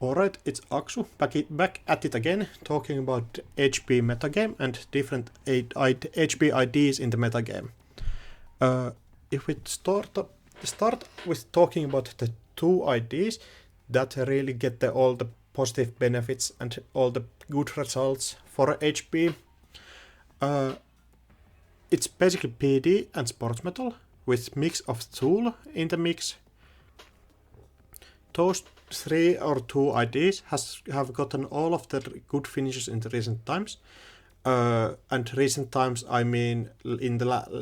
Alright, it's Aksu, back at it again, talking about HP metagame and different HP IDs in the metagame. If we start with talking about the two IDs that really get all the positive benefits and all the good results for HP, it's basically PD and sports metal with mix of tool in the mix. Those 3 or 2 IDs have gotten all of the good finishes in the recent times. And recent times, I mean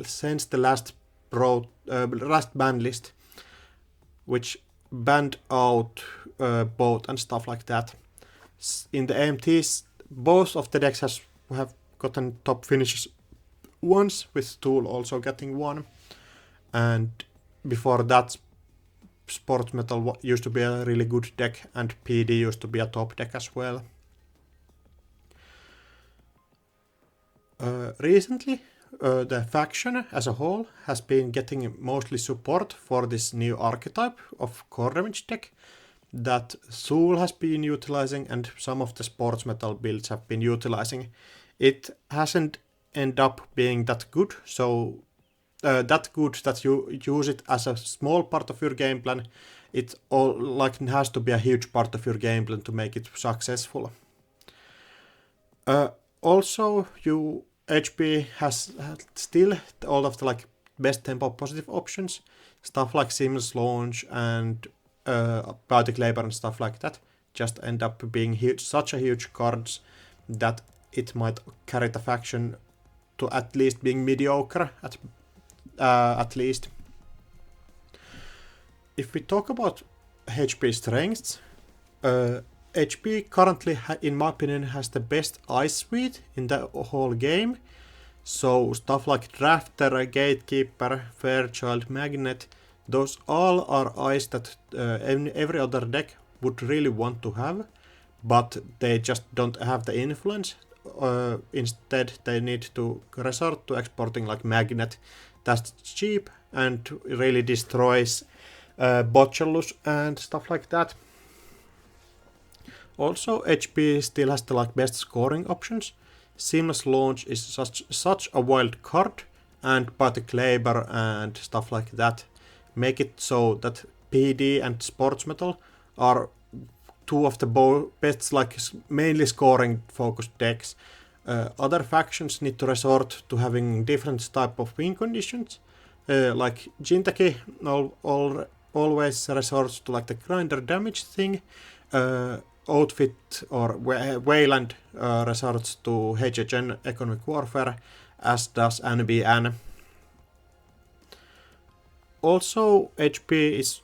since the last ban list, which banned out both and stuff like that. In the AMTs, both of the decks have gotten top finishes once, with Tool also getting one. And before that, Sports Metal used to be a really good deck, and PD used to be a top deck as well. Recently, the faction as a whole has been getting mostly support for this new archetype of core damage deck that Soul has been utilizing and some of the Sports Metal builds have been utilizing. It hasn't ended up being that good, so that good that you use it as a small part of your game plan. It has to be a huge part of your game plan to make it successful. Also, HP has still all of the best tempo positive options, stuff like seamless launch and Chaotic Labor and stuff like that. Just end up being such a huge cards that it might carry the faction to at least being mediocre at least. If we talk about HP strengths, HP currently, in my opinion, has the best ice suite in the whole game. So stuff like Drafter, Gatekeeper, Fairchild, Magnet, those all are ice that every other deck would really want to have, but they just don't have the influence. Instead, they need to resort to exporting like Magnet. That's cheap and really destroys Botchalus and stuff like that. Also, HP still has the best scoring options. Seamless Launch is such a wild card, and Chaotic Labor and stuff like that make it so that PD and Sports Metal are two of the best mainly scoring focused decks. Other factions need to resort to having different type of win conditions. Like Jinteki always resorts to the grinder damage thing. Outfit or Wayland resorts to HHN economic warfare, as does NBN. Also, HP is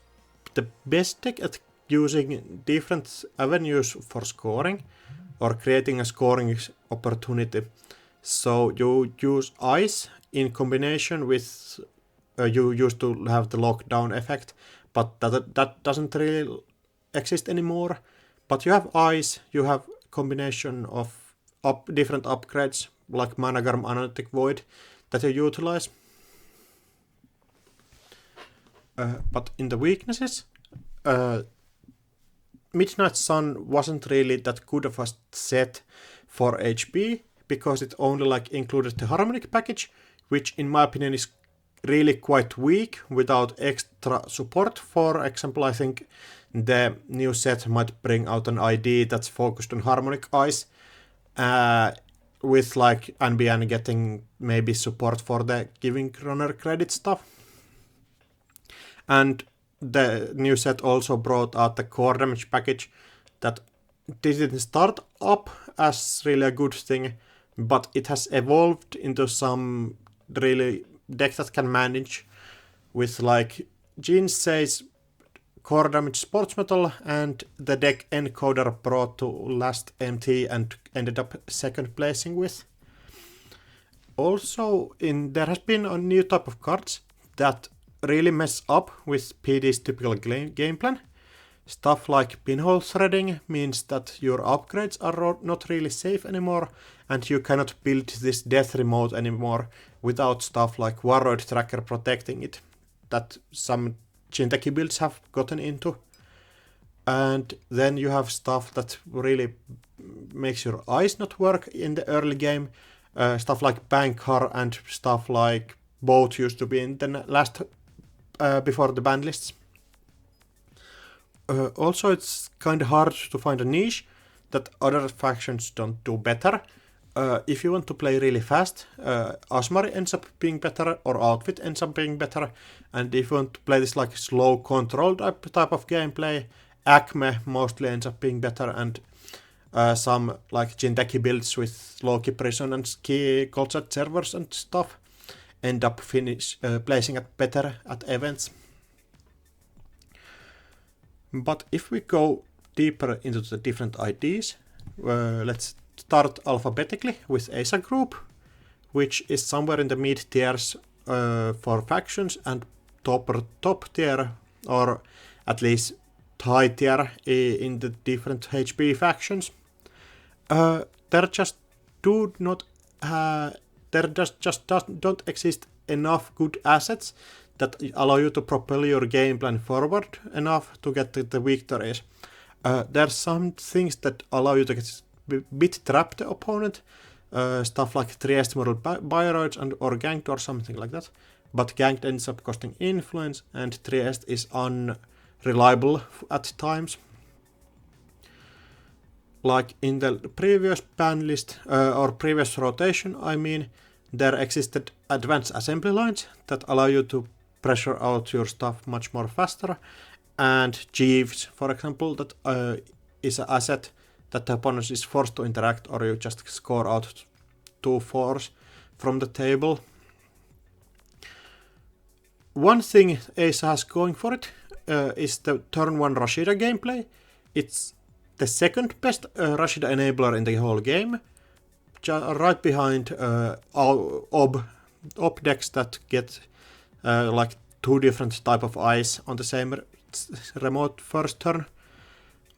the best deck at using different avenues for scoring or creating a scoring opportunity. So you use ice in combination with you used to have the lockdown effect, but that doesn't really exist anymore. But you have ice, you have combination of different upgrades like Managarm, Analytic Void that you utilize. But in the weaknesses, Midnight Sun wasn't really that good of a set for HP because it only included the harmonic package, which in my opinion is really quite weak without extra support. For example, I think the new set might bring out an ID that's focused on harmonic ice, with NBN getting maybe support for the giving runner credit stuff. And the new set also brought out the core damage package that didn't start up as really a good thing, but it has evolved into some really deck that can manage with Jin says core damage Sports Metal, and the deck Encoder brought to last MT and ended up second placing with. Also, there has been a new type of cards that really mess up with PD's typical game plan. Stuff like pinhole threading means that your upgrades are not really safe anymore, and you cannot build this death remote anymore without stuff like Warroid Tracker protecting it, that some Jinteki builds have gotten into. And then you have stuff that really makes your eyes not work in the early game. Stuff like Bankar and stuff like Boat used to be in the last before the ban lists. Also, it's kind of hard to find a niche that other factions don't do better. If you want to play really fast, Asmari ends up being better, or Outfit ends up being better. And if you want to play this like slow control type of gameplay, Acme mostly ends up being better, and some like Jinteki builds with Loki Prison and Ski Colchat servers and stuff end up placing at better at events. But if we go deeper into the different IDs, let's start alphabetically with ASA Group, which is somewhere in the mid tiers for factions, and top tier, or at least high tier in the different HB factions. There just don't exist enough good assets that allow you to propel your game plan forward enough to get the victories. There are some things that allow you to get bit trap the opponent, stuff like Trieste Moral Bioroids or Ganked or something like that. But Ganked ends up costing influence, and Trieste is unreliable at times. Like in the previous ban list, or previous rotation, I mean, there existed advanced assembly lines that allow you to pressure out your stuff much more faster, and Jeeves, for example, that is an asset that the opponent is forced to interact, or you just score out 2 4s from the table. One thing Asa has going for it is the turn 1 Rashida gameplay. It's the second best Rashida enabler in the whole game, right behind ob decks that get like 2 different type of eyes on the same remote first turn.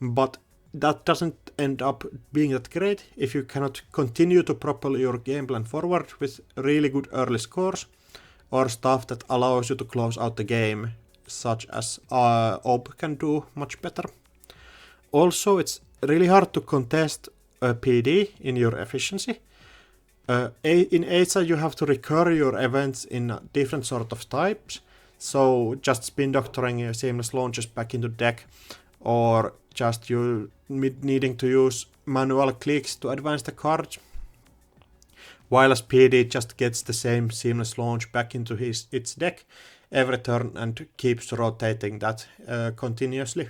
But that doesn't end up being that great if you cannot continue to propel your game plan forward with really good early scores, or stuff that allows you to close out the game, such as ob can do much better. Also, it's really hard to contest a PD in your efficiency. In ASA, you have to recur your events in different sort of types, so just spin doctoring seamless launches back into deck, or just you needing to use manual clicks to advance the cards, while as PD just gets the same seamless launch back into its deck every turn and keeps rotating that continuously.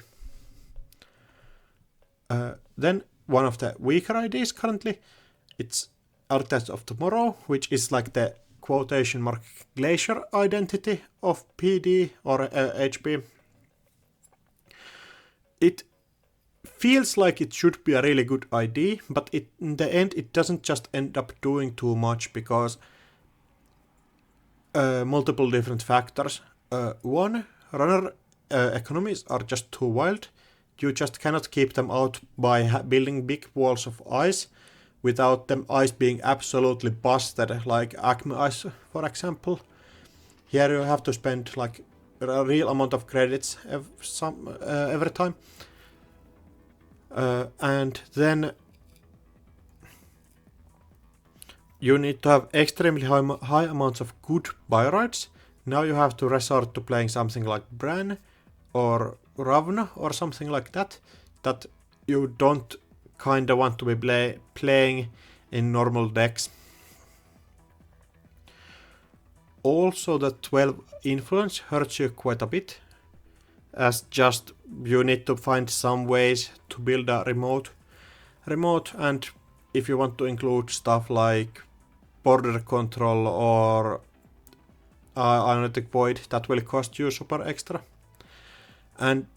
Then one of the weaker ideas currently, it's Architects of Tomorrow, which is like the quotation mark glacier identity of PD or HB. It feels like it should be a really good idea, but in the end it doesn't just end up doing too much because multiple different factors. One, runner economies are just too wild. You just cannot keep them out by building big walls of ice without them ice being absolutely busted, like Acme ice, for example. Here you have to spend like a real amount of credits every time. And then you need to have extremely high amounts of good bioroids. Now you have to resort to playing something like Bran or Ravna or something like that you don't kinda want to be playing in normal decks. Also, the 12 influence hurts you quite a bit, as just you need to find some ways to build a remote, and if you want to include stuff like border control or Analytic Void, that will cost you super extra. And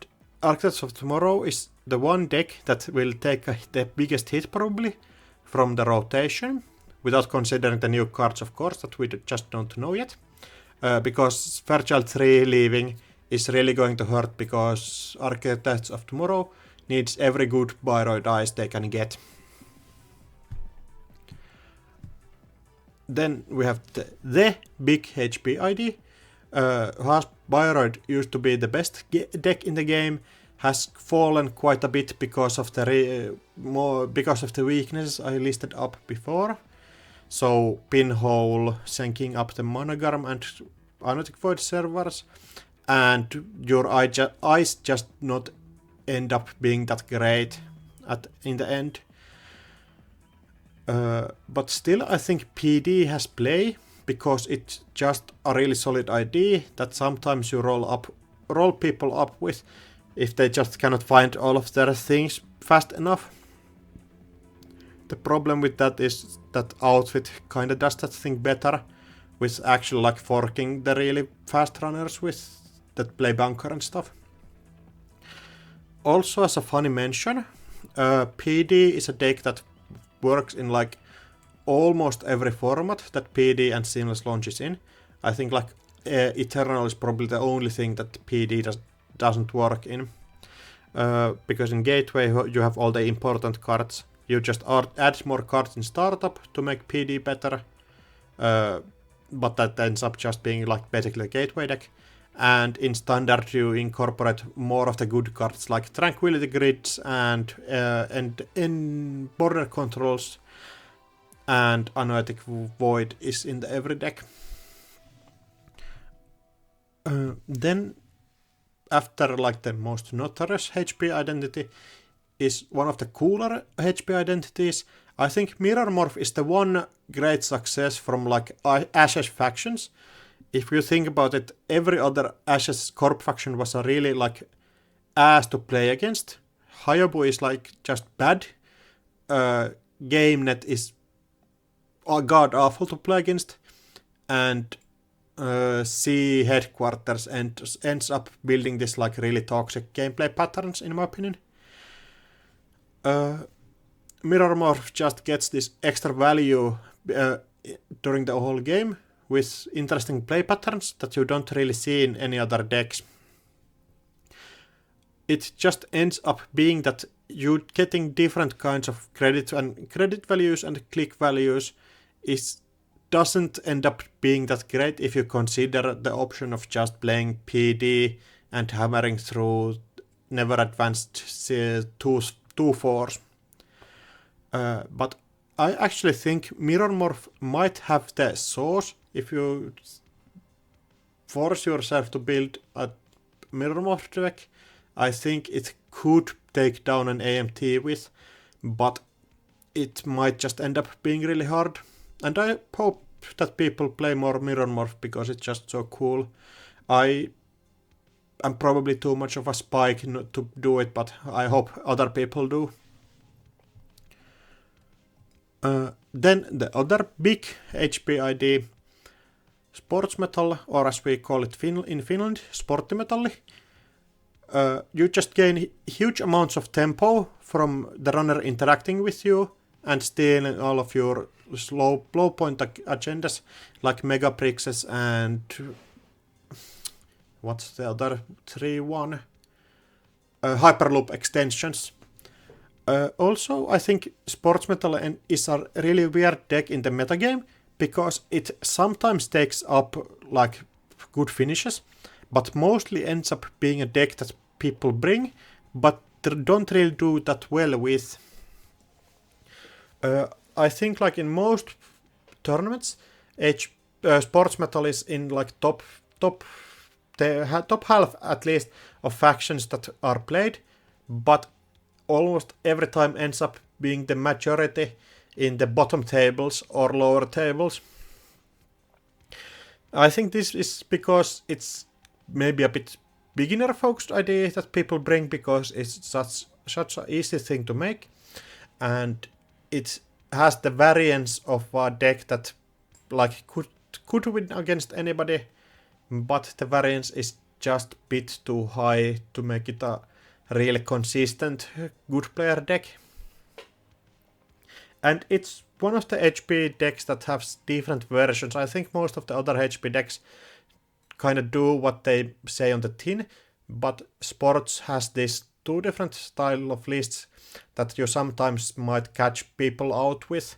Architects of Tomorrow is the one deck that will take the biggest hit probably from the rotation, without considering the new cards, of course, that we just don't know yet. Because Fairchild 3 leaving is really going to hurt, because Architects of Tomorrow needs every good Bioroid dice they can get. Then we have the big HP ID. Bioroid used to be the best deck in the game, has fallen quite a bit because of the weaknesses I listed up before. So pinhole, syncing up the monogram and Untitled Void servers, and your eyes just not end up being that great in the end. But still, I think PD has play because it's just a really solid idea that sometimes you roll people up with if they just cannot find all of their things fast enough. The problem with that is that Outfit kinda does that thing better with actually like forking the really fast runners with that play bunker and stuff. Also, as a funny mention, PD is a deck that works in like almost every format that PD and Seamless Launch is in. I think like Eternal is probably the only thing that PD doesn't work in. Because in Gateway you have all the important cards. You just add more cards in startup to make PD better. But that ends up just being like basically a Gateway deck. And in Standard you incorporate more of the good cards like Tranquility Grids and in border controls, and Untitled Void is in the every deck. Then after like the most notorious HP identity is one of the cooler HP identities. I think Mirror Morph is the one great success from like Ashes factions. If you think about it, every other Ashes Corp faction was a really like ass to play against. Hayabu is like just bad. GameNet is god awful to play against. And C Headquarters ends up building this like really toxic gameplay patterns in my opinion. Mirror Morph just gets this extra value during the whole game with interesting play patterns that you don't really see in any other decks. It just ends up being that you getting different kinds of credit values and click values doesn't end up being that great if you consider the option of just playing PD and hammering through never advanced 2/4s. But I actually think Mirror Morph might have the source if you force yourself to build a Mirror Morph deck. I think it could take down an AMT with, but it might just end up being really hard. And I hope that people play more Mirror Morph because it's just so cool. I am probably too much of a spike to do it, but I hope other people do. Then the other big HP ID, Sports Metal, or as we call it in Finland, Sporttimetalli. You just gain huge amounts of tempo from the runner interacting with you and stealing all of your low point agendas like Mega Prixes and what's the other 3-1 Hyperloop extensions. Also, I think Sports Metal is a really weird deck in the metagame because it sometimes takes up like good finishes, but mostly ends up being a deck that people bring, but don't really do that well with. I think like in most tournaments, Sports Metal is in like top half at least of factions that are played, but almost every time ends up being the majority in the bottom tables or lower tables. I think this is because it's maybe a bit beginner focused idea that people bring because it's such an easy thing to make, and it has the variance of a deck that like could win against anybody, but the variance is just a bit too high to make it a really consistent good player deck. And it's one of the HP decks that has different versions. I think most of the other HP decks kind of do what they say on the tin, but Sports has this two different style of lists that you sometimes might catch people out with,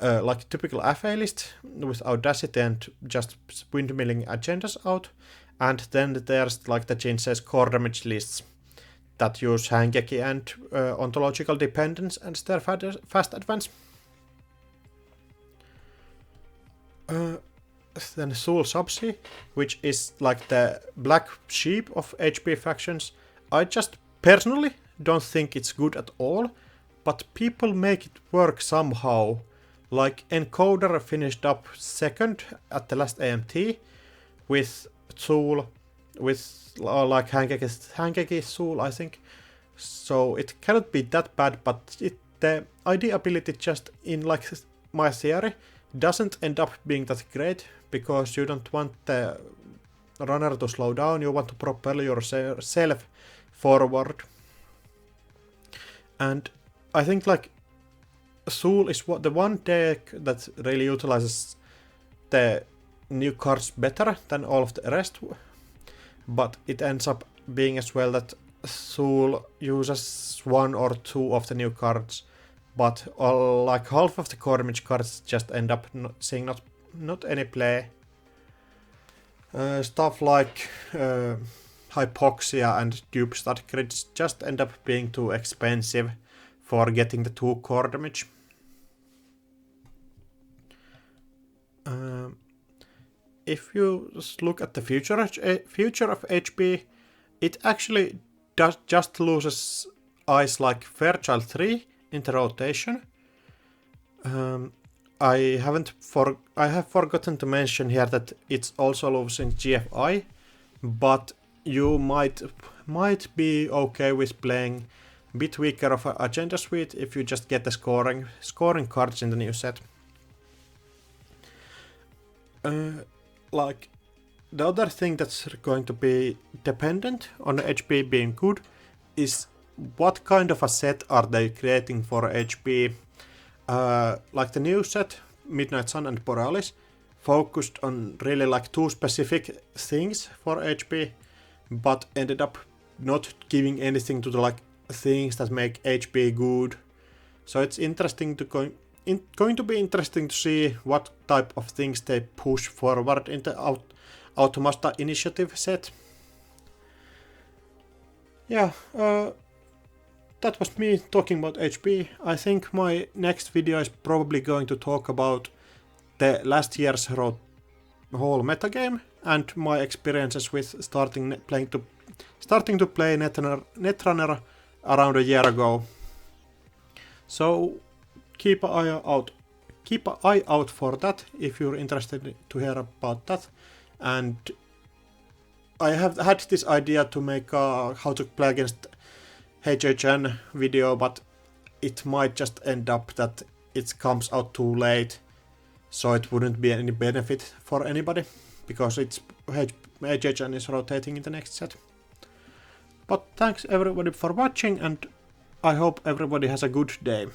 like typical FA list with Audacity and just windmilling agendas out, and then there's like the Jinsei's core damage lists that use Hangeki and ontological dependence and their fast advance. Then Soul Subsea, which is like the black sheep of HP factions. I just personally don't think it's good at all, but people make it work somehow. Like Encoder finished up second at the last AMT with Soul, with like Hangeki Soul, I think. So it cannot be that bad, but the ID ability just in like my theory doesn't end up being that great, because you don't want the runner to slow down, you want to propel yourself forward. And I think like Soul is the one deck that really utilizes the new cards better than all of the rest, but it ends up being as well that Soul uses one or two of the new cards, but like half of the core image cards just end up seeing not any play. Stuff like Hypoxia and Dupe Stud grids just end up being too expensive for getting the 2 core damage. If you look at the future of HP, it actually just loses eyes like Fairchild 3 in the rotation. I have forgotten to mention here that it's also losing GFI, but you might be okay with playing a bit weaker of an agenda suite if you just get the scoring cards in the new set. Like the other thing that's going to be dependent on HP being good is what kind of a set are they creating for HP. Like the new set, Midnight Sun and Borealis, focused on really like 2 specific things for HP, but ended up not giving anything to the like things that make HP good. So it's interesting going to be interesting to see what type of things they push forward in the Automata Initiative set. Yeah, that was me talking about HP. I think my next video is probably going to talk about the last year's whole metagame and my experiences with starting to play Netrunner around a year ago. So keep an eye out for that if you're interested to hear about that. And I have had this idea to make a how to play against HHN video, but it might just end up that it comes out too late, so it wouldn't be any benefit for anybody, because HHN is rotating in the next set. But thanks everybody for watching, and I hope everybody has a good day.